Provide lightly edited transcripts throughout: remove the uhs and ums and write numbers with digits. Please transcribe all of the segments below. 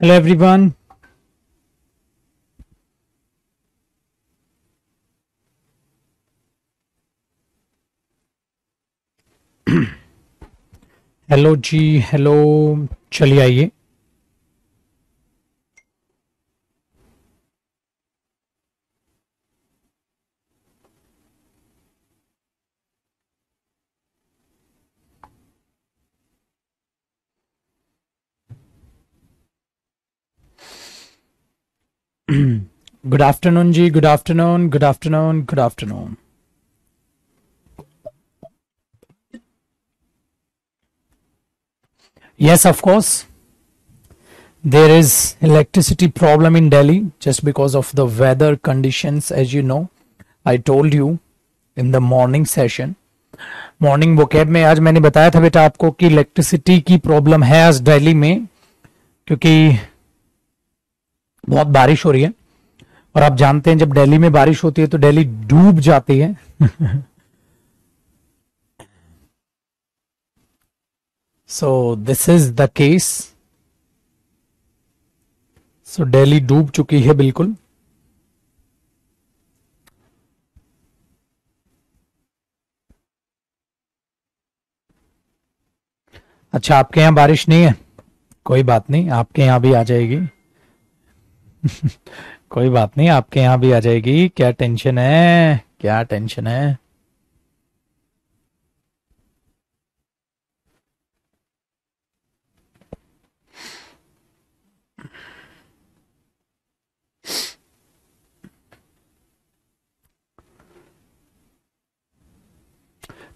Hello everyone. Hello जी, hello. चलिए आइए। गुड आफ्टरनून जी, good afternoon, good afternoon, good afternoon. Yes, of course. There is electricity problem in Delhi just because of the weather conditions. As you know, I told you in the morning session. Morning vocab में आज मैंने बताया था बेटा आपको कि electricity की problem है आज दिल्ली में, क्योंकि बहुत बारिश हो रही है। और आप जानते हैं जब दिल्ली में बारिश होती है तो दिल्ली डूब जाती है। So this is the case. So Delhi डूब चुकी है बिल्कुल। अच्छा, आपके यहाँ बारिश नहीं है? कोई बात नहीं, आपके यहाँ भी आ जाएगी। कोई बात नहीं, आपके यहाँ भी आ जाएगी। क्या टेंशन है, क्या टेंशन है?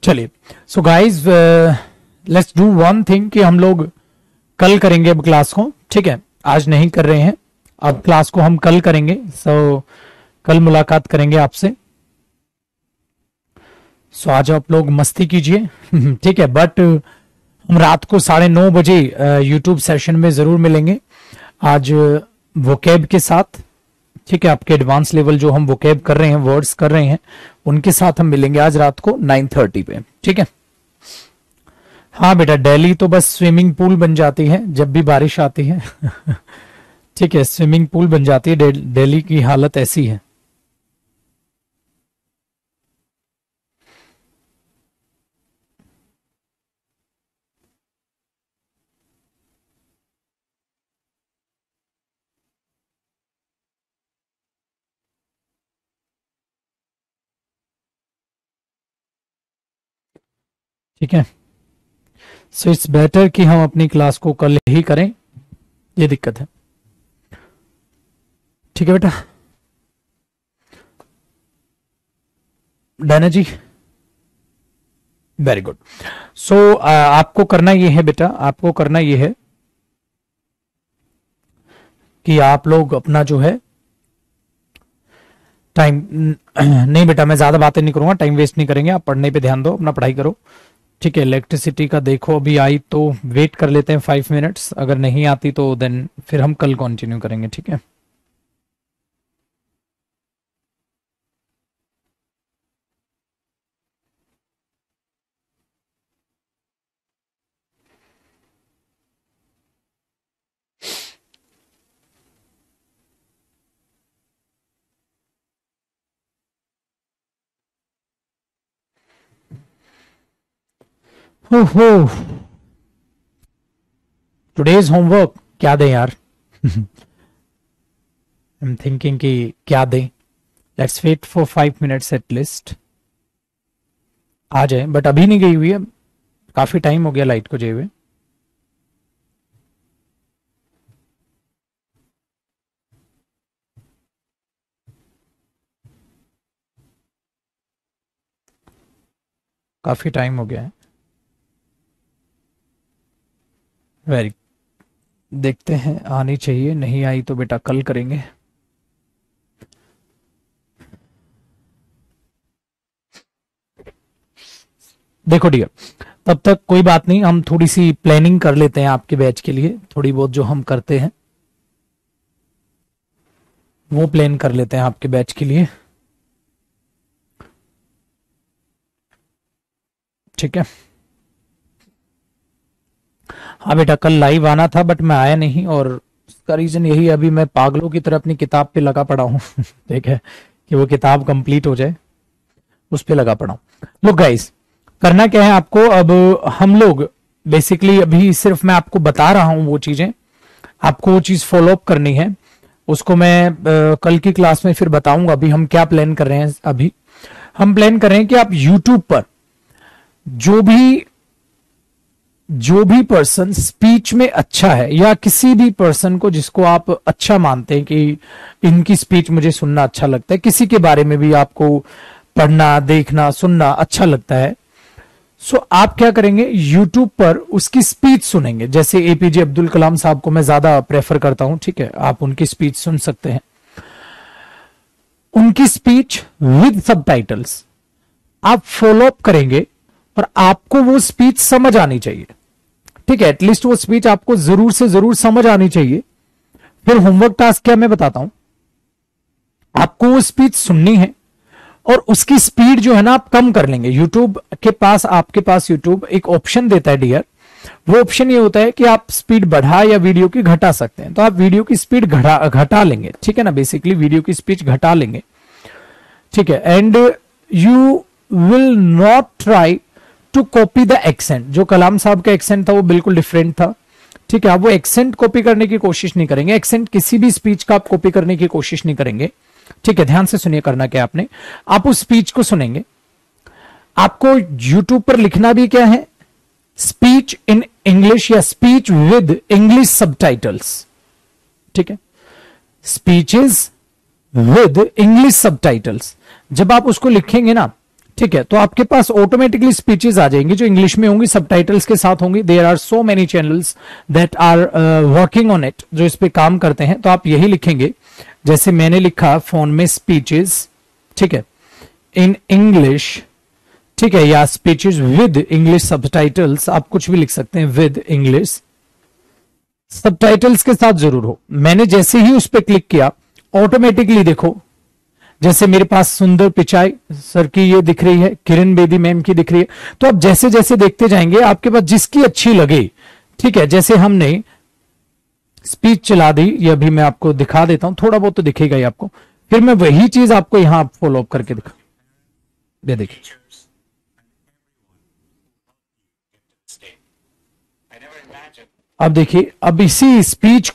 चलिए, so guys let's do one thing कि हम लोग कल करेंगे अब क्लास को। ठीक है, आज नहीं कर रहे हैं, अब क्लास को हम कल करेंगे। सो कल मुलाकात करेंगे आपसे। सो आज आप लोग मस्ती कीजिए। ठीक है, बट हम रात को 9:30 बजे यूट्यूब सेशन में जरूर मिलेंगे आज वोकैब के साथ। ठीक है, आपके एडवांस लेवल जो हम वोकैब कर रहे हैं, वर्ड्स कर रहे हैं, उनके साथ हम मिलेंगे आज रात को 9:30 पे। ठीक है। हाँ बेटा, दिल्ली तो बस स्विमिंग पूल बन जाती है जब भी बारिश आती है। ठीक है, स्विमिंग पूल बन जाती है। दिल्ली की हालत ऐसी है। ठीक है, सो इट्स बेटर कि हम अपनी क्लास को कल ही करें, ये दिक्कत है। ठीक है बेटा, डायना जी, वेरी गुड। सो आपको करना ये है बेटा, आपको करना ये है कि आप लोग अपना जो है टाइम नहीं बेटा, मैं ज्यादा बातें नहीं करूंगा, टाइम वेस्ट नहीं करेंगे। आप पढ़ने पे ध्यान दो, अपना पढ़ाई करो। ठीक है, इलेक्ट्रिसिटी का देखो, अभी आई तो वेट कर लेते हैं 5 मिनट्स, अगर नहीं आती तो देन फिर हम कल कंटिन्यू करेंगे। ठीक है। टुडेज होमवर्क क्या दें यार? आई एम थिंकिंग कि क्या दें। Let's wait for 5 minutes at least. आ जाए, बट अभी नहीं गई हुई है, काफी टाइम हो गया लाइट को जाए हुए। काफी टाइम हो गया है। वेरी, देखते हैं, आनी चाहिए। नहीं आई तो बेटा कल करेंगे। देखो डियर, तब तक कोई बात नहीं, हम थोड़ी सी प्लानिंग कर लेते हैं आपके बैच के लिए। थोड़ी बहुत जो हम करते हैं वो प्लान कर लेते हैं आपके बैच के लिए। ठीक है। हाँ बेटा, कल लाइव आना था बट मैं आया नहीं, और उसका रीजन यही है, अभी मैं पागलों की तरह अपनी किताब पे लगा पड़ा हूँ ठीक है, कि वो किताब कंप्लीट हो जाए, उस पे लगा पड़ा हूँ। लो गाइस, करना क्या है आपको, अब हम लोग बेसिकली अभी सिर्फ मैं आपको बता रहा हूं वो चीजें, आपको वो चीज फॉलो अप करनी है, उसको मैं कल की क्लास में फिर बताऊंगा। अभी हम क्या प्लान कर रहे हैं, अभी हम प्लान कर रहे हैं कि आप YouTube पर जो भी पर्सन स्पीच में अच्छा है, या किसी भी पर्सन को जिसको आप अच्छा मानते हैं कि इनकी स्पीच मुझे सुनना अच्छा लगता है, किसी के बारे में भी आपको पढ़ना, देखना, सुनना अच्छा लगता है, सो आप क्या करेंगे, YouTube पर उसकी स्पीच सुनेंगे। जैसे APJ अब्दुल कलाम साहब को मैं ज्यादा प्रेफर करता हूं, ठीक है, आप उनकी स्पीच सुन सकते हैं, उनकी स्पीच विद सबटाइटल्स आप फॉलो अप करेंगे, और आपको वो स्पीच समझ आनी चाहिए, ठीक है, एटलीस्ट वो स्पीच आपको जरूर से जरूर समझ आनी चाहिए। फिर होमवर्क टास्क क्या मैं बताता हूं, आपको वो स्पीच सुननी है और उसकी स्पीड जो है ना आप कम कर लेंगे। यूट्यूब के पास, आपके पास यूट्यूब एक ऑप्शन देता है डियर, वो ऑप्शन ये होता है कि आप स्पीड बढ़ा या वीडियो की घटा सकते हैं, तो आप वीडियो की स्पीड घटा लेंगे, ठीक है ना, बेसिकली वीडियो की स्पीड घटा लेंगे, ठीक है। And you will not try to copy the accent. जो कलाम साहब का एक्सेंट था वो बिल्कुल डिफरेंट था, ठीक है, आप वो एक्सेंट कॉपी करने की कोशिश नहीं करेंगे, एक्सेंट किसी भी स्पीच का आप कॉपी करने की कोशिश नहीं करेंगे, ठीक है। ध्यान से सुनिए, करना क्या आपने, आप उस स्पीच को सुनेंगे, आपको यूट्यूब पर लिखना भी क्या है, स्पीच इन इंग्लिश या स्पीच विद इंग्लिश सबटाइटल्स, ठीक है, स्पीचेस विद इंग्लिश सबटाइटल्स। जब आप उसको लिखेंगे ना, ठीक है, तो आपके पास ऑटोमेटिकली स्पीचेस आ जाएंगी जो इंग्लिश में होंगी, सबटाइटल्स के साथ होंगी। There are so many channels that are working on it, जो इस पे काम करते हैं। तो आप यही लिखेंगे, जैसे मैंने लिखा फोन में स्पीचेस, ठीक है, इन इंग्लिश, ठीक है, या स्पीचेस विद इंग्लिश सबटाइटल्स, आप कुछ भी लिख सकते हैं, विद इंग्लिश सबटाइटल्स के साथ जरूर हो। मैंने जैसे ही उस पर क्लिक किया, ऑटोमेटिकली देखो, जैसे मेरे पास सुंदर पिचाई सर की ये दिख रही है, किरण बेदी मैम की दिख रही है, तो आप जैसे जैसे देखते जाएंगे, आपके पास जिसकी अच्छी लगे, ठीक है, जैसे हमने स्पीच चला दी, ये अभी मैं आपको दिखा देता हूं, थोड़ा बहुत तो दिखेगा ही आपको, फिर मैं वही चीज आपको यहां फॉलो अप करके दिखा दे। देखिए, अब देखिए, अब इसी स्पीच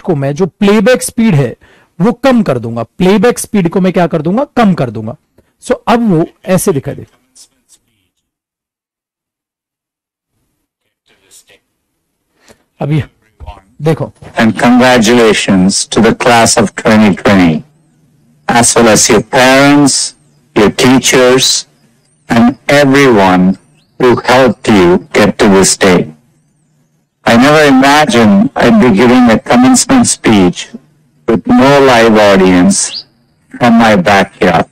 को मैं जो प्लेबैक स्पीड है वो कम कर दूंगा, प्लेबैक स्पीड को मैं क्या कर दूंगा, कम कर दूंगा। सो अब वो ऐसे दिखाई दे। अभी देखो, and congratulations to the class of 2020, as well as your parents, your teachers, and everyone who helped you get to this day. I never imagined I'd be giving a commencement speech with no live audience from my backyard.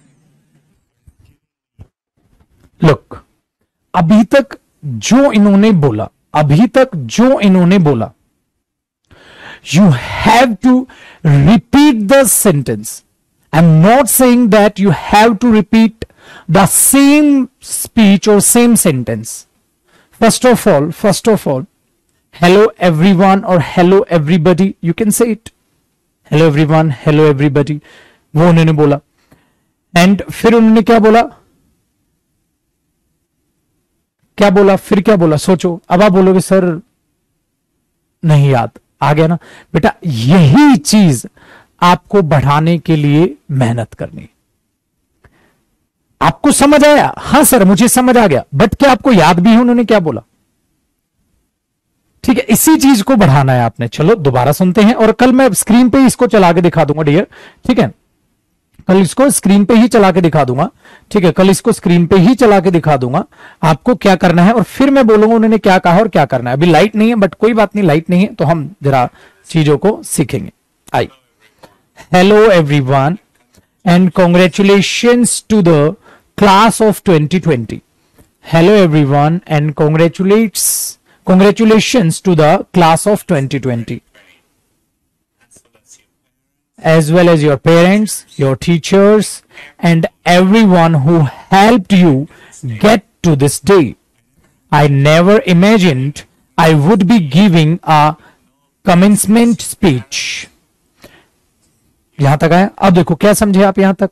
Look, अभी तक जो इन्होंने बोला, you have to repeat the sentence. I'm not saying that you have to repeat the same speech or same sentence. First of all, hello everyone or hello everybody, you can say it. Hello everyone, hello everybody, वो उन्होंने बोला। And फिर उन्होंने क्या बोला, फिर क्या बोला, सोचो। अब आप बोलोगे सर नहीं याद, आ गया ना बेटा, यही चीज आपको बढ़ाने के लिए मेहनत करनी। आपको समझ आया? हाँ सर मुझे समझ आ गया, बट क्या आपको याद भी है उन्होंने क्या बोला? ठीक है, इसी चीज को बढ़ाना है आपने। चलो दोबारा सुनते हैं, और कल मैं स्क्रीन पे इसको चला के दिखा दूंगा डियर, ठीक है, कल इसको स्क्रीन पे ही चला के दिखा दूंगा, ठीक है, कल इसको स्क्रीन पे ही चला के दिखा दूंगा आपको क्या करना है, और फिर मैं बोलूंगा उन्होंने क्या कहा और क्या करना है। अभी लाइट नहीं है, बट कोई बात नहीं, लाइट नहीं है तो हम जरा चीजों को सीखेंगे। आई hello everyone and congratulations to the class of 2020। Hello everyone and congratulations to the class of 2020, as well as your parents, your teachers, and everyone who helped you get to this day. I never imagined I would be giving a commencement speech. यहां तक आया? अब देखो क्या समझे आप यहां तक?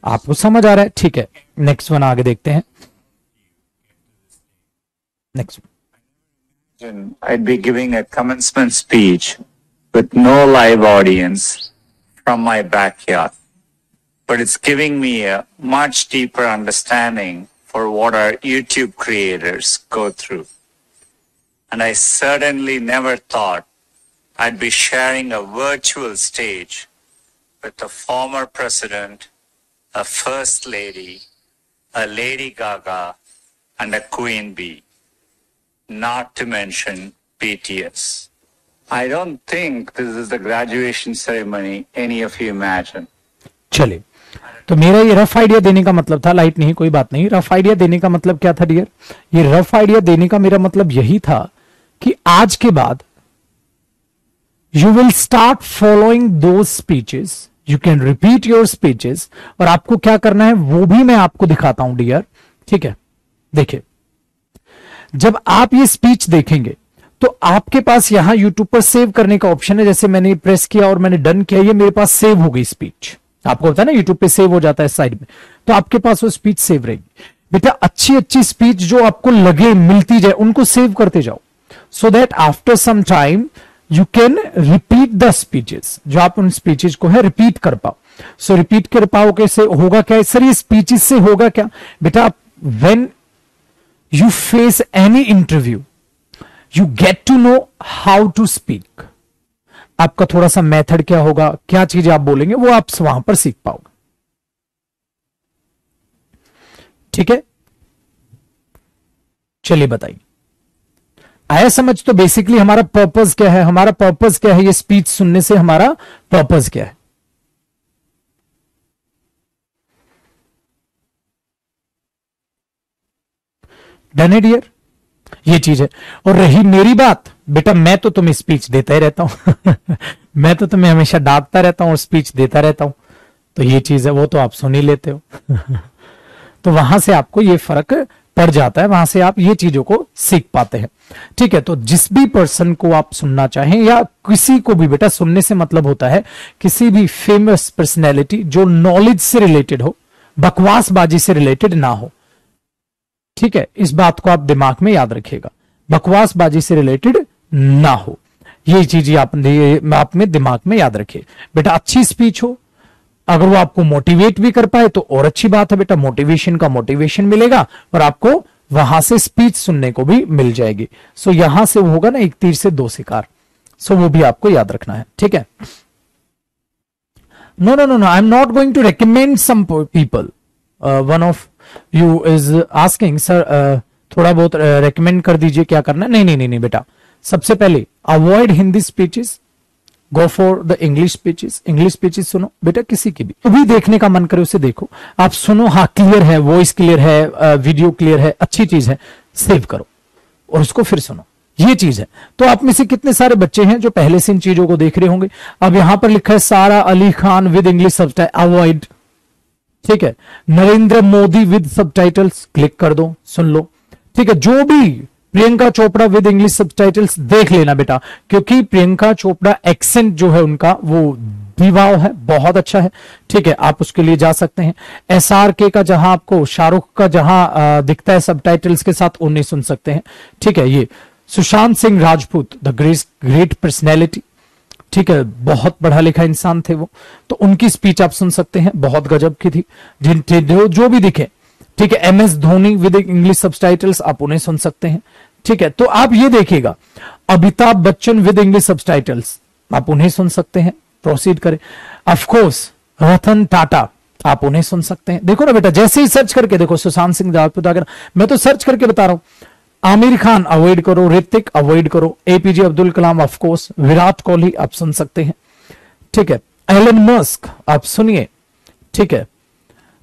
आपको समझ आ रहा है? ठीक है, नेक्स्ट वन आगे देखते हैं। Next, I'd be giving a commencement speech with no live audience from my backyard. But it's giving me a much deeper understanding for what our YouTube creators go through. And I certainly never thought I'd be sharing a virtual stage with a former president, a first lady, a Lady Gaga, and a Queen Bee. Not to mention BTS. I don't think this is the graduation ceremony any of you imagine. चलिए, तो मेरा ये rough idea देने का मतलब था, light नहीं कोई बात नहीं, रफ आइडिया देने का मतलब क्या था डियर? ये रफ आइडिया देने का मेरा मतलब यही था कि आज के बाद you will start following those speeches, you can repeat your speeches, और आपको क्या करना है वो भी मैं आपको दिखाता हूं डियर। ठीक है, देखिए, जब आप ये स्पीच देखेंगे तो आपके पास यहां यूट्यूब पर सेव करने का ऑप्शन है। जैसे मैंने प्रेस किया और मैंने डन किया, ये मेरे पास सेव हो गई स्पीच। आपको पता है ना यूट्यूब पे सेव हो जाता है साइड में, तो आपके पास वो स्पीच सेव रहेगी। बेटा अच्छी अच्छी स्पीच जो आपको लगे मिलती जाए उनको सेव करते जाओ, so that after some time you can repeat the speeches, जो आप उन स्पीचेस को है रिपीट कर पाओ। सो रिपीट कर पाओ कैसे होगा? क्या सर ये स्पीचेस से होगा क्या? बेटा when you face any interview, you get to know how to speak. आपका थोड़ा सा मेथड क्या होगा, क्या चीजें आप बोलेंगे, वो आप वहां पर सीख पाओगे। ठीक है, चलिए बताइए, आया समझ? तो बेसिकली हमारा पर्पस क्या है? हमारा पर्पस क्या है? ये स्पीच सुनने से हमारा पर्पस क्या है? डन है डियर? ये चीज है। और रही मेरी बात, बेटा मैं तो तुम्हें स्पीच देता ही रहता हूं मैं तो तुम्हें हमेशा डांटता रहता हूं और स्पीच देता रहता हूं, तो ये चीज है वो तो आप सुन ही लेते हो तो वहां से आपको ये फर्क पड़ जाता है, वहां से आप ये चीजों को सीख पाते हैं। ठीक है, तो जिस भी पर्सन को आप सुनना चाहें या किसी को भी, बेटा सुनने से मतलब होता है किसी भी फेमस पर्सनैलिटी जो नॉलेज से रिलेटेड हो, बकवासबाजी से रिलेटेड ना हो। ठीक है, इस बात को आप दिमाग में याद रखिएगा, बकवासबाजी से रिलेटेड ना हो, ये चीज आप में दिमाग में याद रखिए। बेटा अच्छी स्पीच हो, अगर वो आपको मोटिवेट भी कर पाए तो और अच्छी बात है बेटा, मोटिवेशन का मोटिवेशन मिलेगा और आपको वहां से स्पीच सुनने को भी मिल जाएगी। सो यहां से वो होगा ना, एक तीर से दो शिकार। सो वो भी आपको याद रखना है। ठीक है, no no no no, I am not going to recommend some people. One of you is asking sir थोड़ा बहुत रेकमेंड कर दीजिए क्या करना है। नहीं नहीं नहीं नहीं बेटा, सबसे पहले avoid Hindi speeches, go for the English speeches. English speeches सुनो बेटा, किसी की भी भी देखने का मन करे उसे देखो, आप सुनो, हाँ क्लियर है, वॉइस क्लियर है, वीडियो क्लियर है, अच्छी चीज है, सेव करो और उसको फिर सुनो, ये चीज है। तो आप में से कितने सारे बच्चे हैं जो पहले से इन चीजों को देख रहे होंगे। अब यहां पर लिखा है सारा Ali Khan with English subtitle, avoid. ठीक है, Narendra Modi with subtitles, click कर दो, सुन लो। ठीक है, जो भी Priyanka Chopra with English subtitles देख लेना बेटा, क्योंकि प्रियंका चोपड़ा एक्सेंट जो है उनका वो विवाह है, बहुत अच्छा है। ठीक है, आप उसके लिए जा सकते हैं। SRK का जहां आपको शाहरुख का जहां दिखता है सबटाइटल्स के साथ, उन्हें सुन सकते हैं। ठीक है, ये Sushant Singh Rajput, the great personality. ठीक है, बहुत पढ़ा लिखा इंसान थे वो, तो उनकी स्पीच आप सुन सकते हैं, बहुत गजब की थी। जिन जो भी दिखे। ठीक है, MS Dhoni with English subtitles, आप उन्हें सुन सकते हैं। ठीक है, तो आप ये देखिएगा, Amitabh Bachchan with English subtitles, आप उन्हें सुन सकते हैं। प्रोसीड करें। ऑफ कोर्स रतन टाटा, आप उन्हें सुन सकते हैं। देखो ना बेटा, जैसे ही सर्च करके देखो, सुशांत सिंह राजपूत आकर, मैं तो सर्च करके बता रहा हूं। आमिर खान अवॉइड करो, ऋतिक अवॉइड करो, APJ Abdul Kalam of course, Virat Kohli आप सुन सकते हैं। ठीक है, एलन मस्क आप सुनिए। ठीक है,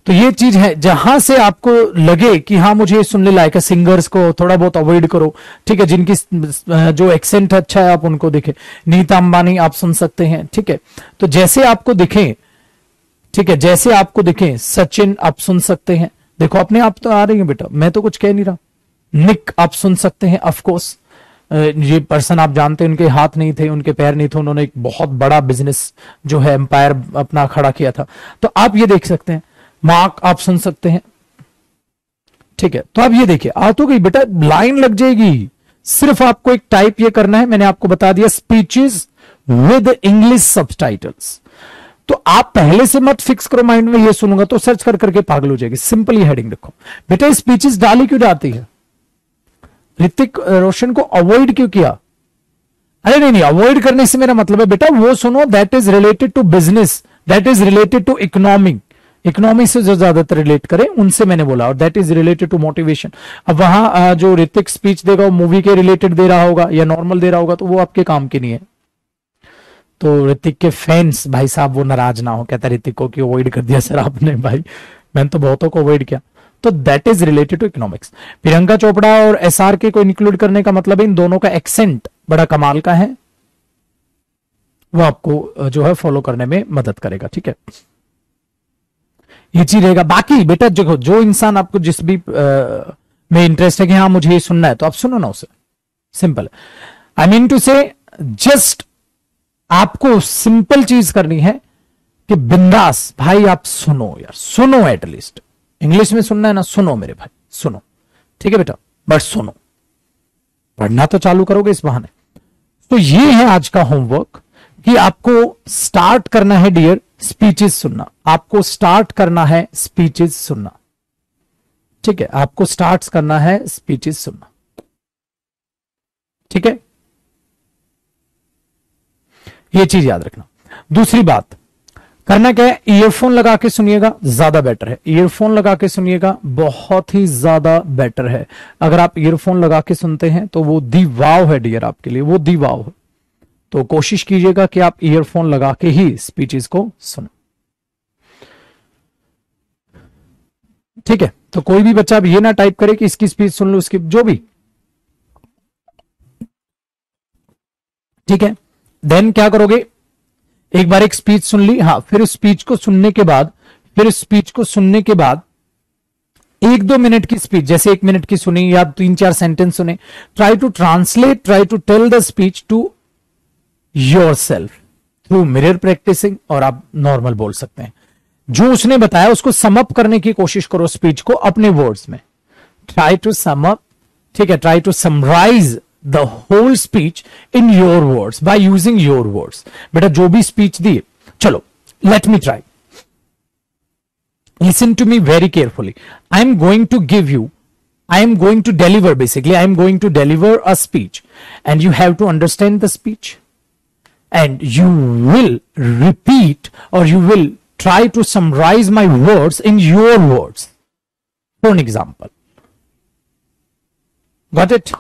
तो ये चीज है, जहां से आपको लगे कि हाँ मुझे ये सुनने लायक है, सिंगर्स को थोड़ा बहुत अवॉइड करो। ठीक है, जिनकी जो एक्सेंट अच्छा है आप उनको देखें। नीता अंबानी आप सुन सकते हैं। ठीक है, तो जैसे आपको दिखें, ठीक है, जैसे आपको दिखें, सचिन आप सुन सकते हैं। देखो अपने आप तो आ रही है बेटा, मैं तो कुछ कह नहीं रहा। निक आप सुन सकते हैं, ऑफ कोर्स। ये पर्सन आप जानते हैं, उनके हाथ नहीं थे, उनके पैर नहीं थे, उन्होंने एक बहुत बड़ा बिजनेस जो है एम्पायर अपना खड़ा किया था। तो आप ये देख सकते हैं, मार्क आप सुन सकते हैं, ठीक है। तो आप ये देखिए, आ तो गई बेटा, लाइन लग जाएगी। सिर्फ आपको एक टाइप ये करना है, मैंने आपको बता दिया, स्पीचेस विद इंग्लिश सबटाइटल्स। तो आप पहले से मत फिक्स करो माइंड में, ये सुनूंगा तो सर्च कर करके पागल हो जाएगी। सिंपल ही हेडिंग रखो बेटा। स्पीचेस डाली क्यों जाती है? ऋतिक रोशन को अवॉइड क्यों किया? अरे नहीं, अवॉइड करने से मेरा मतलब है बेटा वो सुनो that is related to business, that is related to economy से जो ज्यादातर रिलेट करे उनसे मैंने बोला, और that is related to motivation. अब वहां जो ऋतिक स्पीच देगा वो मूवी के रिलेटेड दे रहा होगा या नॉर्मल दे रहा होगा, तो वो आपके काम की नहीं है। तो ऋतिक के फैंस भाई साहब वो नाराज ना हो, कहता ऋतिक को कि अवॉइड कर दिया सर आपने। भाई मैंने तो बहुतों को अवॉइड किया। तो that is related to economics. Priyanka Chopra और SRK को इंक्लूड करने का मतलब है इन दोनों का एक्सेंट बड़ा कमाल का है, वो आपको जो है फॉलो करने में मदद करेगा, ठीक है। ये चीज रहेगा। बाकी बेटा देखो, जो इंसान आपको जिस भी में इंटरेस्ट है कि हाँ मुझे ये सुनना है, तो आप सुनो ना उसे, सिंपल। आई मीन टू से जस्ट आपको सिंपल चीज करनी है कि बिंदास भाई आप सुनो यार, सुनो एटलीस्ट। इंग्लिश में सुनना है ना, सुनो मेरे भाई, सुनो, ठीक है बेटा, बस सुनो, पढ़ना तो चालू करोगे इस बहाने। तो ये है आज का होमवर्क कि आपको स्टार्ट करना है डियर स्पीचेस सुनना, आपको स्टार्ट करना है स्पीचेस सुनना, ठीक है, आपको स्टार्ट करना है स्पीचेस सुनना, ठीक है। ये चीज याद रखना। दूसरी बात करना क्या है, ईयरफोन लगा के सुनिएगा, ज्यादा बेटर है। ईयरफोन लगा के सुनिएगा, बहुत ही ज्यादा बेटर है। अगर आप ईयरफोन लगा के सुनते हैं तो वो दी वाव है डियर, आपके लिए वो दी वाव है। तो कोशिश कीजिएगा कि आप ईयरफोन लगा के ही स्पीचेस को सुने, ठीक है। तो कोई भी बच्चा अब ये ना टाइप करे कि इसकी स्पीच सुन लो, उसकी जो भी, ठीक है। देन क्या करोगे, एक बार एक स्पीच सुन ली, हाँ, फिर उस स्पीच को सुनने के बाद, फिर उस स्पीच को सुनने के बाद 1-2 मिनट की स्पीच, जैसे 1 मिनट की सुनी या 3-4 सेंटेंस सुने, try to translate, try to tell the speech to yourself through mirror practising, और आप नॉर्मल बोल सकते हैं। जो उसने बताया उसको सम अप करने की कोशिश करो स्पीच को अपने वर्ड्स में। ट्राई टू सम अप, ठीक है, try to summarise the whole speech in your words by using your words. बेटा जो भी स्पीच दी, चलो let me try, listen to me very carefully. I am going to give you, I am going to deliver, basically I am going to deliver a speech, and you have to understand the speech, and you will repeat or you will try to summarize my words in your words. For an example, got it?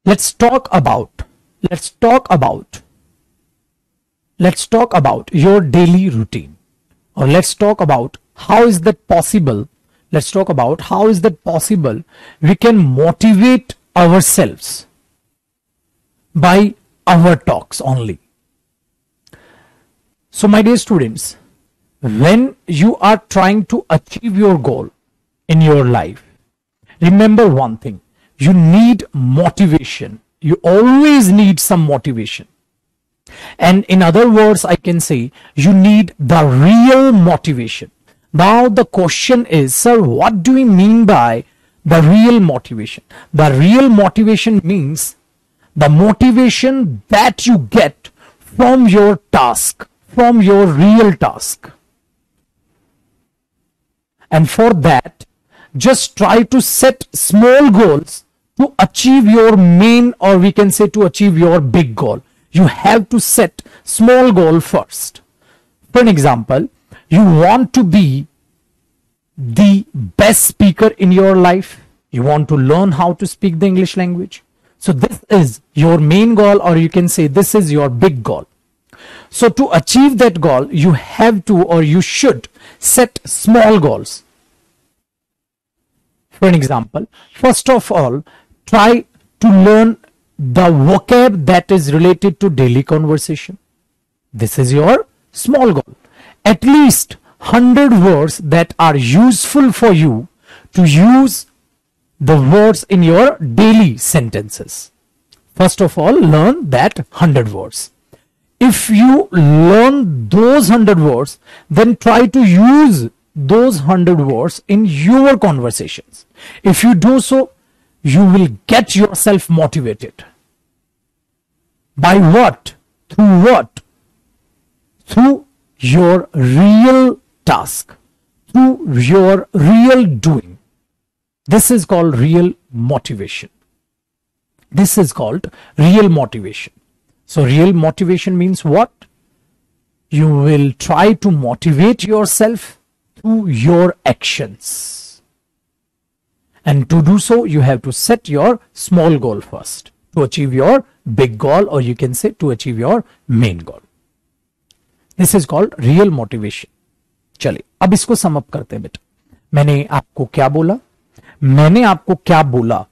Let's talk about your daily routine, or let's talk about how is that possible. Let's talk about how is that possible we can motivate ourselves by our talks only. So my dear students, when you are trying to achieve your goal in your life, remember one thing, you need motivation. You always need some motivation. And in other words, I can say you need the real motivation. Now the question is, sir, what do we mean by the real motivation? The real motivation means the motivation that you get from your task, from your real task. And for that, just try to set small goals to achieve your main, or we can say to achieve your big goal. You have to set small goal first. For an example, you want to be the best speaker in your life. You want to learn how to speak the English language. So this is your main goal, or you can say this is your big goal. So to achieve that goal, you have to, or you should set small goals. For an example, first of all, try to learn the vocab that is related to daily conversation. This is your small goal. At least 100 words that are useful for you to use the words in your daily sentences. First of all, learn that 100 words. If you learn those 100 words, then try to use those 100 words in your conversations. If you do so, you will get yourself motivated. By what? Through what? Through your real task, through your real doing. This is called real motivation. This is called real motivation. So real motivation means what? You will try to motivate yourself through your actions. And to do so, you have to set your small goal first to achieve your big goal, or you can say to achieve your main goal. This is called real motivation. चलिए अब इसको sum up करते हैं बेटा. मैंने आपको क्या बोला? मैंने आपको क्या बोला?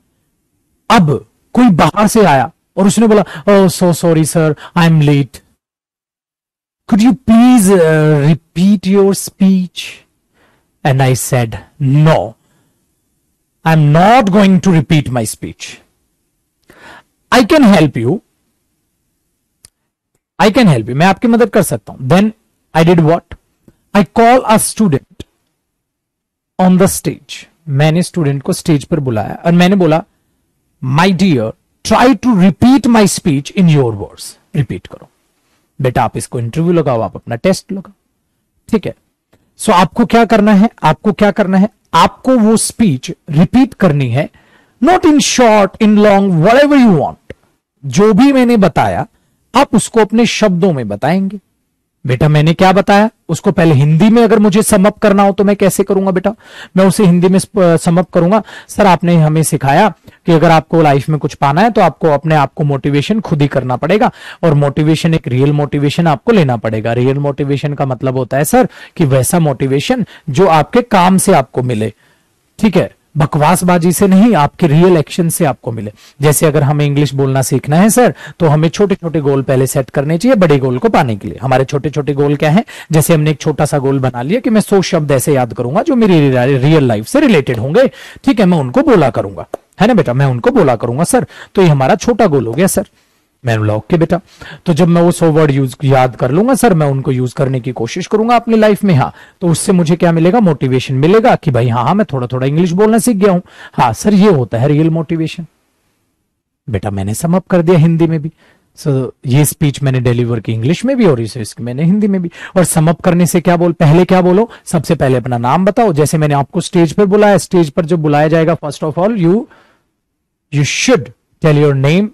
अब कोई बाहर से आया और उसने बोला, oh so sorry sir, I am late. Could you please repeat your speech? And I said, no, I'm not going to repeat my speech. I can help you. I can help you. मैं आपकी मदद कर सकता हूं. Then I did what? I call a student on the stage. मैंने student को stage पर बुलाया और मैंने बोला, my dear, try to repeat my speech in your words. Repeat करो बेटा. आप इसको इंटरव्यू लगाओ, आप अपना टेस्ट लगाओ. ठीक है. सो आपको क्या करना है? आपको क्या करना है? आपको वो स्पीच रिपीट करनी है. Not in short, in long, whatever you want. जो भी मैंने बताया आप उसको अपने शब्दों में बताएंगे. बेटा मैंने क्या बताया उसको पहले हिंदी में अगर मुझे समअप करना हो तो मैं कैसे करूंगा बेटा? मैं उसे हिंदी में समअप करूंगा. सर आपने हमें सिखाया कि अगर आपको लाइफ में कुछ पाना है तो आपको अपने आप को मोटिवेशन खुद ही करना पड़ेगा, और मोटिवेशन एक रियल मोटिवेशन आपको लेना पड़ेगा. रियल मोटिवेशन का मतलब होता है सर कि वैसा मोटिवेशन जो आपके काम से आपको मिले. ठीक है, बकवासबाजी से नहीं, आपके रियल एक्शन से आपको मिले. जैसे अगर हमें इंग्लिश बोलना सीखना है सर, तो हमें छोटे छोटे गोल पहले सेट करने चाहिए बड़े गोल को पाने के लिए. हमारे छोटे छोटे गोल क्या है? जैसे हमने एक छोटा सा गोल बना लिया कि मैं 100 शब्द ऐसे याद करूंगा जो मेरी रियल लाइफ से रिलेटेड होंगे. ठीक है, मैं उनको बोला करूंगा, है ना बेटा? मैं उनको बोला करूंगा सर. तो ये हमारा छोटा गोल हो गया सर. मैंने बोला ओके बेटा. तो जब मैं वो 100 वर्ड याद कर लूंगा सर, मैं उनको यूज करने की कोशिश करूंगा अपनी लाइफ में. हाँ, तो उससे मुझे क्या मिलेगा? मोटिवेशन मिलेगा कि भाई हाँ मैं थोड़ा थोड़ा इंग्लिश बोलना सीख गया हूं. हाँ सर, ये होता है रियल मोटिवेशन. बेटा मैंने सम अप कर दिया हिंदी में भी. सो ये स्पीच मैंने डिलीवर की इंग्लिश में भी और इसे मैंने हिंदी में भी. और सम अप करने से क्या पहले क्या बोलो? सबसे पहले अपना नाम बताओ. जैसे मैंने आपको स्टेज पर बुलाया, स्टेज पर जब बुलाया जाएगा, first of all you should tell your name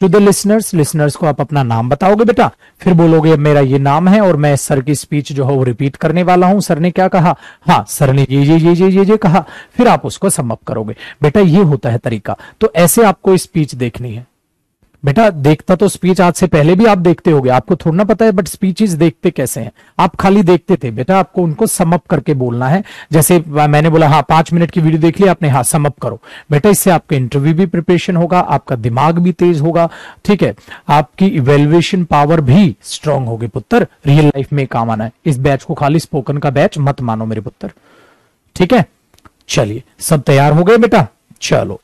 to the listeners को आप अपना नाम बताओगे बेटा. फिर बोलोगे मेरा ये नाम है और मैं सर की स्पीच जो है वो रिपीट करने वाला हूं. सर ने क्या कहा? हाँ सर ने ये कहा. फिर आप उसको सम अप करोगे बेटा. ये होता है तरीका. तो ऐसे आपको स्पीच देखनी है बेटा. देखता तो स्पीच आज से पहले भी आप देखते होगे, आपको थोड़ा ना पता है, बट स्पीचेस देखते कैसे हैं? आप खाली देखते थे बेटा. आपको उनको सम अप करके बोलना है. जैसे मैंने बोला हाँ 5 मिनट की वीडियो देख ली आपने, हाँ सम अप करो बेटा. इससे आपका इंटरव्यू भी प्रिपरेशन होगा, आपका दिमाग भी तेज होगा. ठीक है, आपकी इवेल्युएशन पावर भी स्ट्रांग होगी पुत्र. रियल लाइफ में काम आना है. इस बैच को खाली स्पोकन का बैच मत मानो मेरे पुत्र. ठीक है, चलिए सब तैयार हो गए बेटा? चलो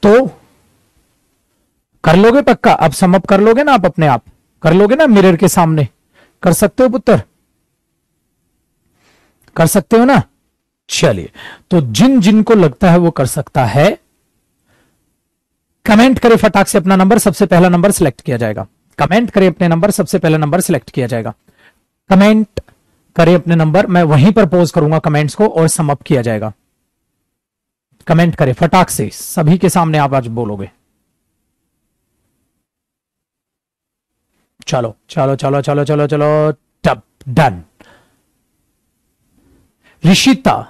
तो कर लोगे पक्का? अब सम अप कर लोगे ना? आप अपने आप कर लोगे ना? मिरर के सामने कर सकते हो पुत्र? कर सकते हो ना? चलिए, तो जिन जिन को लगता है वो कर सकता है, कमेंट करें फटाक से अपना नंबर. सबसे पहला नंबर सिलेक्ट किया जाएगा. कमेंट करें अपने नंबर, सबसे पहला नंबर सिलेक्ट किया जाएगा. कमेंट करें अपने नंबर, मैं वहीं पर पोज करूंगा कमेंट्स को और सम अप किया जाएगा. कमेंट करें फटाक से, सभी के सामने आप आज बोलोगे. चलो चलो चलो चलो चलो चलो, टप done. Rishita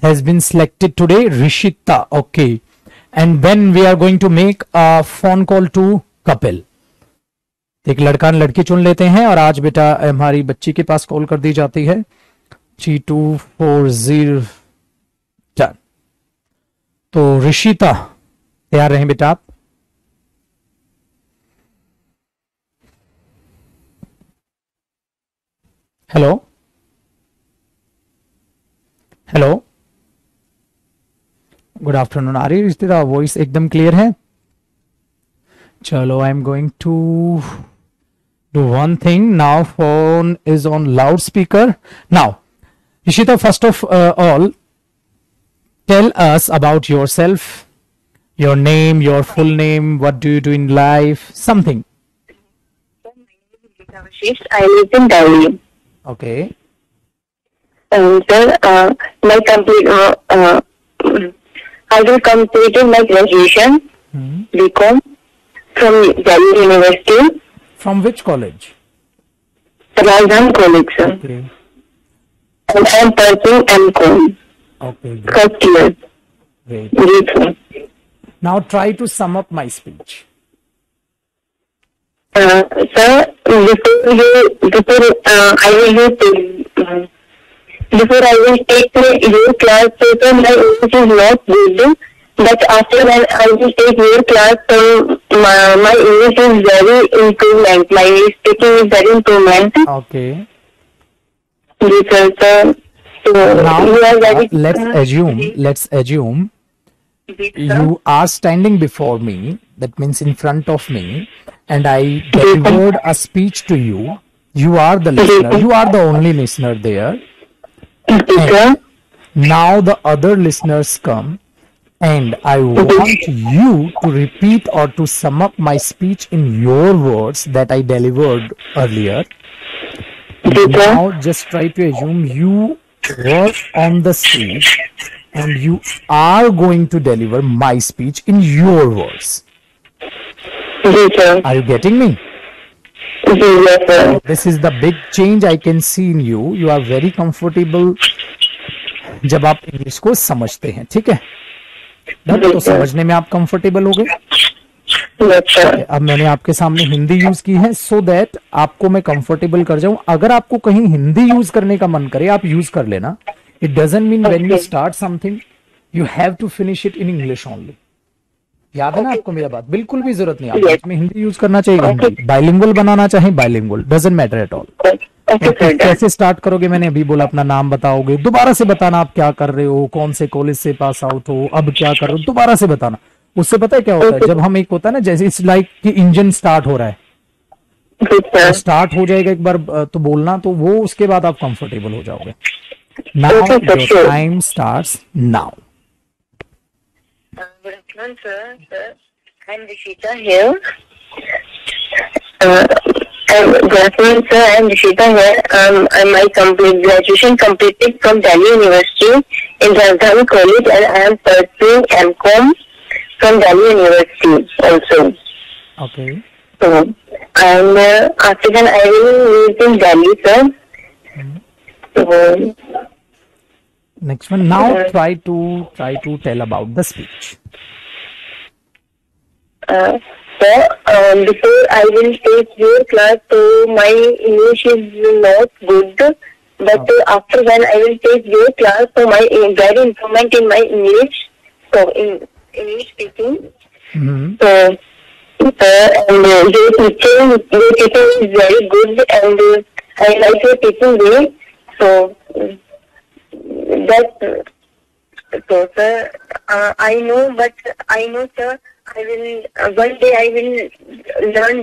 has been selected today. Rishita, okay. And then we are going to make a phone call to Kapil. एक लड़का लड़की चुन लेते हैं और आज बेटा हमारी बच्ची के पास कॉल कर दी जाती है. 3240 डन. तो ऋषिता तैयार रहें बेटा आप. Hello hello, good afternoon. आ रही रिश्तेदार? वॉइस एकदम क्लियर है? Chalo, I'm going to do one thing. Now phone is on loudspeaker. Now, Ishita, first of all, tell us about yourself, your name, your full name, what do you do in life, something. I live in Delhi. Okay. Sir, my I will completed my graduation BCom from Delhi University. From which college? Rajasthan College, sir. Okay. And I am pursuing MCom. Okay. Great. First year. Great. Yes, sir. Now try to sum up my speech. Sir, before I will take your class, so my English is not good. But after when I will take your class, so my English is very improvement. My speaking is very improvement. Okay. Yes, sir. So Now you are very. let's assume you are standing before me, that means in front of me, and I delivered a speech to you. You are the listener, you are the only listener there. Sir. Now the other listeners come, and I want you to repeat or to sum up my speech in your words that I delivered earlier. Now just try to assume you were on the stage and you are going to deliver my speech in your words. Yes, sir. Are you getting me? Yes, sir. This is the big change I can see in you. You are very comfortable जब आप English को समझते हैं, ठीक है? तो समझने में आप कंफर्टेबल हो गए? Yes, sir. अब मैंने आपके सामने हिंदी यूज की है सो दैट आपको मैं कंफर्टेबल कर जाऊं. अगर आपको कहीं हिंदी यूज करने का मन करे आप यूज कर लेना. It doesn't mean when you start something you have to finish it in English only. याद है ना आपको मेरा बात? बिल्कुल भी जरूरत नहीं. आप में हिंदी यूज करना चाहिए, हिंदी बाइलिंगुअल बनाना चाहे bilingual, doesn't matter at all. कैसे स्टार्ट करोगे? मैंने अभी बोला अपना नाम बताओगे, दोबारा से बताना आप क्या कर रहे हो, कौन से कॉलेज से पास आउट हो, अब क्या कर रहे हो, दोबारा से बताना. उससे पता है क्या होता है, जब हम एक होता है ना जैसे इट्स लाइक कि इंजन स्टार्ट हो रहा है, स्टार्ट हो जाएगा एक बार तो बोलना, तो वो उसके बाद आप कंफर्टेबल हो जाओगे. Now your time starts now. Good afternoon, sir. I'm Rishita here. Good afternoon, sir. I'm Rishita here. My graduation completed from Delhi University in Rajasthan College, and I am pursuing MCom from Delhi University also. Okay. So, and after that, I will live in Delhi, sir. So, next one. Now try to tell about the speech. Sir, before I will take your class, so my English is not good. But after when I will take your class, so my very improvement in my English, so in English speaking. So, and your teaching is very good, and I like your teaching way. So that, so sir, I know, sir. I will one day I will learn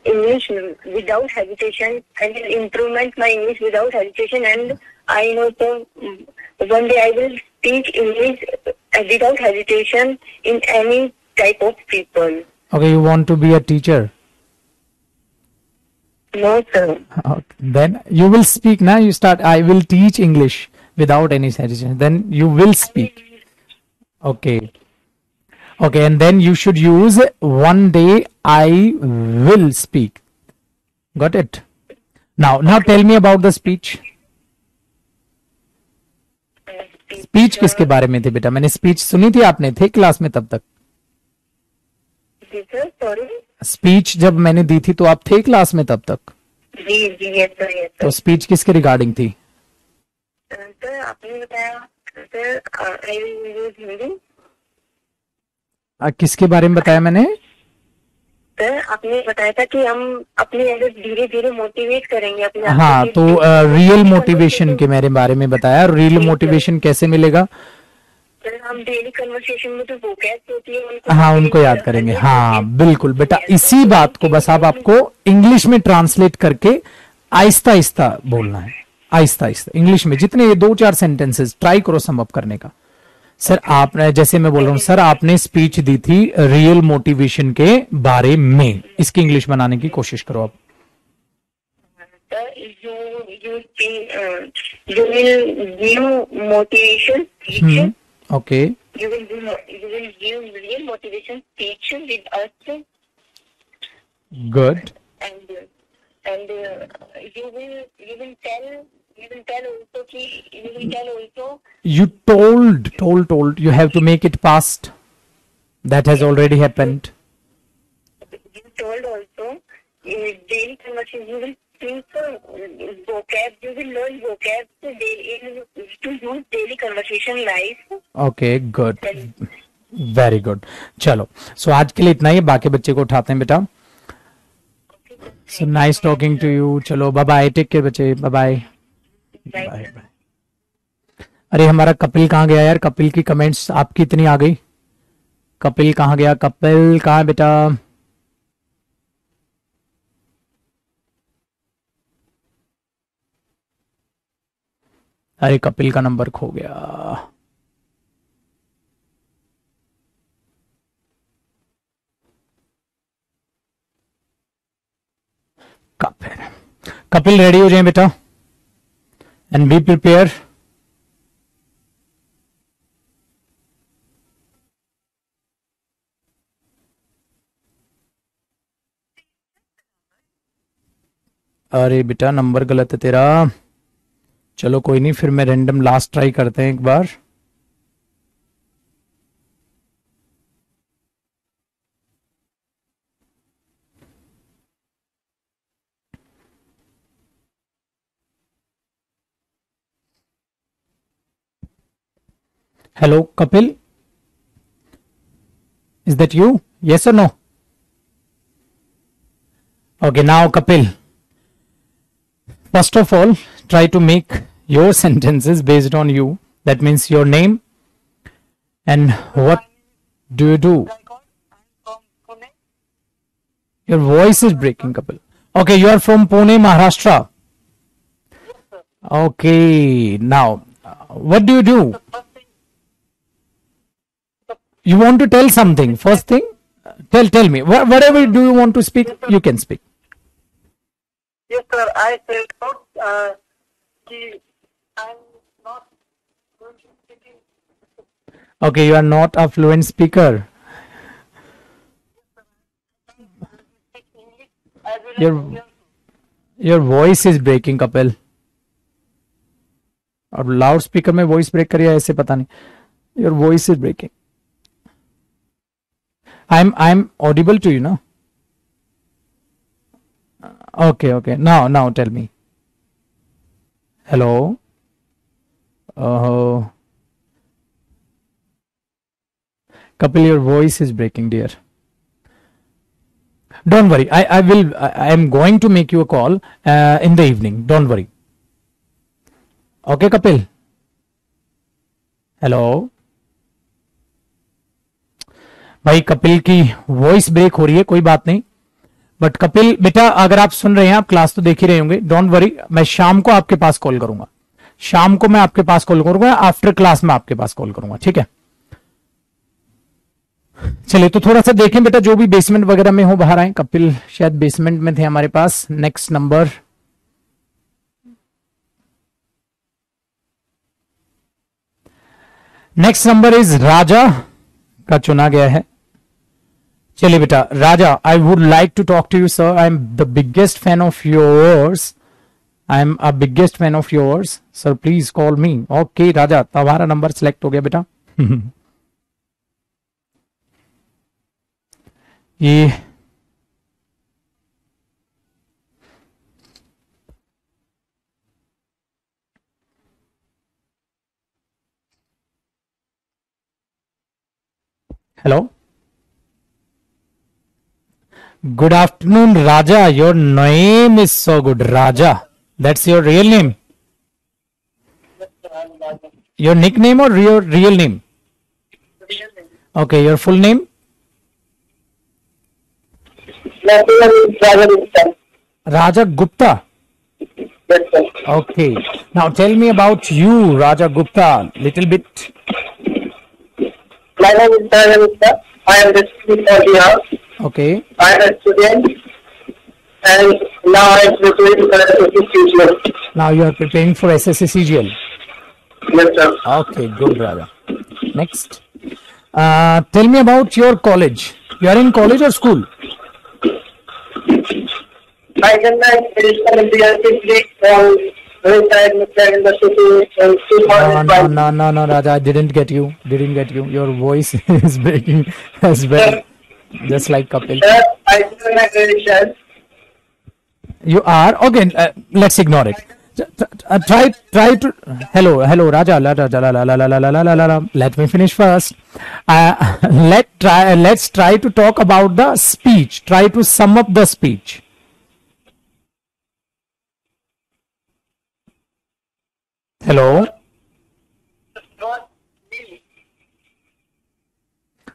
English without hesitation. I will improvement my English without hesitation, and I know, sir, one day I will teach English without hesitation in any type of people. Okay, you want to be a teacher? No, sir. Okay. Then you will speak now. You start. I will teach English without any hesitation. Then you will speak. Okay. Okay, and then you should use one day I will speak. Got it? Now tell me about the speech. Speech किसके बारे में थी बेटा? मैंने speech सुनी थी, आपने थे क्लास में तब तक? जी सर, सॉरी. स्पीच जब मैंने दी थी तो आप थे क्लास में तब तक? जी जी, यस सर, यस सर. तो स्पीच किसके रिगार्डिंग थी? सर आपने बताया sir I will use Hindi. किसके बारे में बताया मैंने? सर आपने बताया था कि हम अपने अंदर धीरे धीरे मोटिवेट करेंगे अपने. हाँ, तो रियल मोटिवेशन के मेरे बारे में बताया. रियल मोटिवेशन कैसे मिलेगा? सर हम डेली कन्वर्सेशन में जो वोकैब्स होती है उनको हाँ उनको याद करेंगे। हाँ बिल्कुल बेटा, इसी बात को बस अब आपको इंग्लिश में ट्रांसलेट करके आहिस्ता आहिस्ता बोलना है, आहिस्ता आहिस्ता इंग्लिश में। जितने ये 2-4 सेंटेंसेस ट्राई करो सम अप करने का। सर आपने, जैसे मैं बोल रहा हूँ सर, आपने स्पीच दी थी रियल मोटिवेशन के बारे में, इसकी इंग्लिश बनाने की कोशिश करो आप। you will give motivation speech. Okay. You will give real motivation speech with us. Good. And you will tell also कि you will tell also. You told. You have to make it past. That has already happened. You told also daily conversation. You will think vocab. You will learn vocab to use daily conversation life. Okay, good. Very good. चलो, so आज के लिए इतना ही, बाकी बच्चे को उठाते हैं बेटा। So nice talking to you. चलो बाय बाय, टेक केयर बच्चे, बाय बाय बाय बाय। अरे हमारा कपिल कहाँ गया यार? कपिल की कमेंट्स आपकी इतनी आ गई, कपिल कहाँ गया? कपिल कहाँ बेटा? अरे कपिल का नंबर खो गया। कपिल रेडी हो जाए बेटा, एंड बी प्रिपेयर। अरे बेटा नंबर गलत है तेरा। चलो कोई नहीं, फिर मैं रैंडम लास्ट ट्राई करते हैं एक बार। Hello Kapil, is that you? Yes or no? Okay, now Kapil, first of all, try to make your sentences based on you. That means your name and what do you do. Your voice is breaking, Kapil. Okay, you are from Pune, Maharashtra. Okay, now what do you do? You want to tell something? First thing, tell me. Whatever do you want to speak, you can speak. Yes, sir. I said I'm not fluent in speaking. Okay, you are not a fluent speaker. Your voice is breaking, Kapil. और loud speaker में voice break करिए ऐसे, पता नहीं। Your voice is breaking. I'm audible to you, no? Okay. Now tell me. Hello. Kapil, your voice is breaking, dear. Don't worry. I am going to make you a call in the evening. Don't worry. Okay, Kapil. Hello. भाई कपिल की voice break हो रही है, कोई बात नहीं। But Kapil बेटा, अगर आप सुन रहे हैं, आप क्लास तो देख ही रहे होंगे, डोंट वरी। मैं शाम को आपके पास कॉल करूंगा, शाम को मैं आपके पास कॉल करूंगा, आफ्टर क्लास में आपके पास कॉल करूंगा, ठीक है? चलिए, तो थोड़ा सा देखें बेटा, जो भी बेसमेंट वगैरह में हो बाहर आए। कपिल शायद बेसमेंट में थे हमारे पास। नेक्स्ट नंबर, इज राजा का चुना गया है। चलिए बेटा, Raja, I would like to talk to you sir. I am the biggest fan of yours. I am a biggest fan of yours sir, please call me. Okay Raja, तुम्हारा नंबर सिलेक्ट हो गया बेटा। ये hello, good afternoon Raja, your name is so good. Raja, that's your real name? Your nickname or your real name? Okay, your full name? My full name is Raja Gupta. Raja Gupta. Yes, sir. Okay. Now tell me about you, Raja Gupta, little bit. My name is Raja Gupta. I am the student of Bihar. Okay. I am a student and now I am preparing for SSC CGL. Now you are preparing for SSC CGL. Yes, sir. Okay, good, Raja. Next. Tell me about your college. You are in college or school? I can register in the SSC from Riverside Muslim University in 2005. No, Raja, I didn't get you. Your voice is breaking as well, just like Kapil. Sir, I did my graduation. You are okay. Let's ignore it. Try to. Hello, Raja. Let me finish first. Let's try to talk about the speech. Try to sum up the speech. Hello,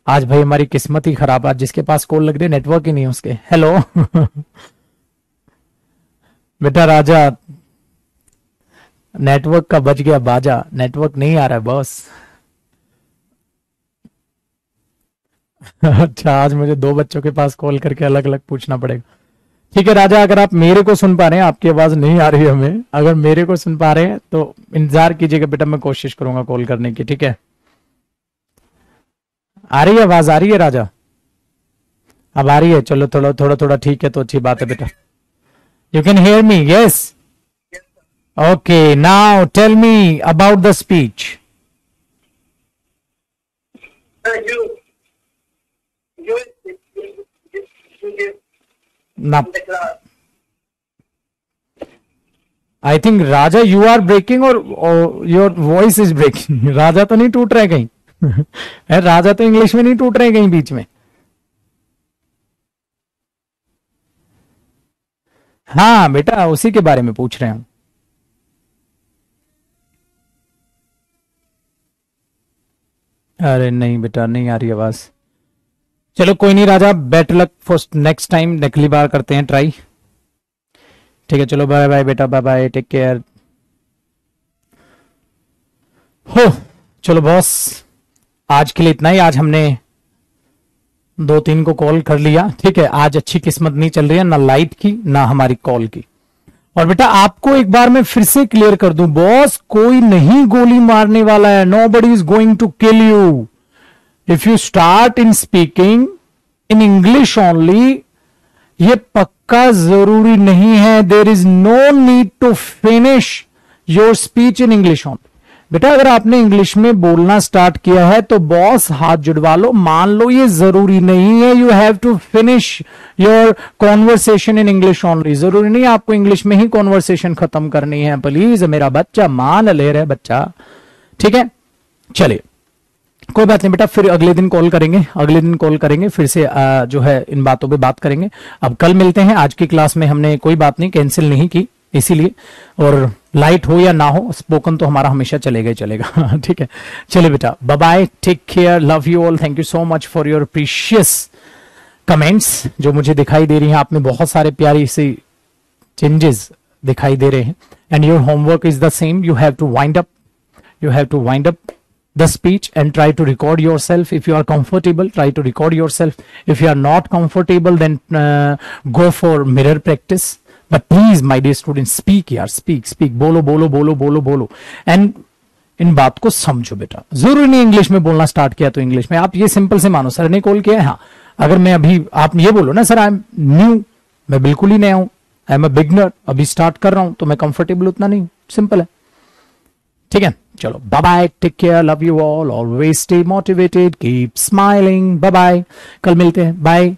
आज भाई हमारी किस्मत ही खराब। आज जिसके पास call लग रही है नेटवर्क ही नहीं उसके। हेलो बेटा राजा, नेटवर्क का बज गया बाजा, नेटवर्क नहीं आ रहा है बॉस। अच्छा, आज मुझे 2 बच्चों के पास कॉल करके अलग अलग पूछना पड़ेगा। ठीक है राजा, अगर आप मेरे को सुन पा रहे हैं, आपकी आवाज नहीं आ रही है हमें, अगर मेरे को सुन पा रहे हैं तो इंतजार कीजिएगा बेटा, मैं कोशिश करूंगा कॉल करने की। ठीक है, आ रही है आवाज? आ रही है राजा? अब आ रही है, चलो थोड़ा ठीक है तो अच्छी बात है बेटा। You can hear me? Yes, okay. Now tell me about the speech. ना, I think Raja you are breaking or your voice is breaking. Raja तो नहीं टूट रहे कहीं? राजा तो इंग्लिश में नहीं टूट रहे कहीं बीच में? हाँ बेटा, उसी के बारे में पूछ रहे हैं। अरे नहीं बेटा, नहीं आ रही आवाज। चलो कोई नहीं Raja, better luck for next time, अगली बार करते हैं ट्राई। ठीक है, चलो बाय बाय बेटा, बाय बाय, टेक केयर। हो चलो बॉस, आज के लिए इतना ही। आज हमने 2-3 को कॉल कर लिया। ठीक है, आज अच्छी किस्मत नहीं चल रही है, ना लाइट की ना हमारी कॉल की। और बेटा आपको एक बार मैं फिर से क्लियर कर दूं बॉस, कोई नहीं गोली मारने वाला है। Nobody is going to kill you if you start in speaking in English only. ये पक्का जरूरी नहीं है। There is no need to finish your speech in English only. बेटा अगर आपने इंग्लिश में बोलना स्टार्ट किया है तो बॉस हाथ जुड़वा लो, मान लो ये जरूरी नहीं है। You have to finish your conversation in English only. जरूरी नहीं आपको इंग्लिश में ही कॉन्वर्सेशन खत्म करनी है। प्लीज मेरा बच्चा मान ले रहे बच्चा। ठीक है, चलिए कोई बात नहीं बेटा, फिर अगले दिन कॉल करेंगे, फिर से जो है इन बातों पे बात करेंगे। अब कल मिलते हैं। आज की क्लास में हमने कोई बात नहीं कैंसिल नहीं की इसीलिए, और लाइट हो या ना हो स्पोकन तो हमारा हमेशा चलेगा ही चलेगा। ठीक है, चलिए बेटा, bye bye, take care, love you all, thank you so much for your precious comments जो मुझे दिखाई दे रही हैं। आप में बहुत सारे प्यारी सी चेंजेस दिखाई दे रहे हैं। And your homework is the same, you have to wind up the speech and try to record yourself. If you are comfortable, try to record yourself. If you are not comfortable, then go for mirror practice. But please my dear students, speak यार, speak, बोलो and इन बात को समझो बेटा। जरूरी नहीं English में बोलना स्टार्ट किया तो इंग्लिश में। आप ये सिंपल से मानो, सर ने कॉल किया है, हाँ अगर मैं अभी, आप ये बोलो ना सर आई एम न्यू, मैं बिल्कुल ही नया हूं, आई एम अ बिगनर, अभी स्टार्ट कर रहा हूं तो मैं कंफर्टेबल उतना नहीं, सिंपल है। ठीक है, चलो bye bye, take care, love you all, always stay motivated, keep smiling, bye bye, कल मिलते हैं, बाय।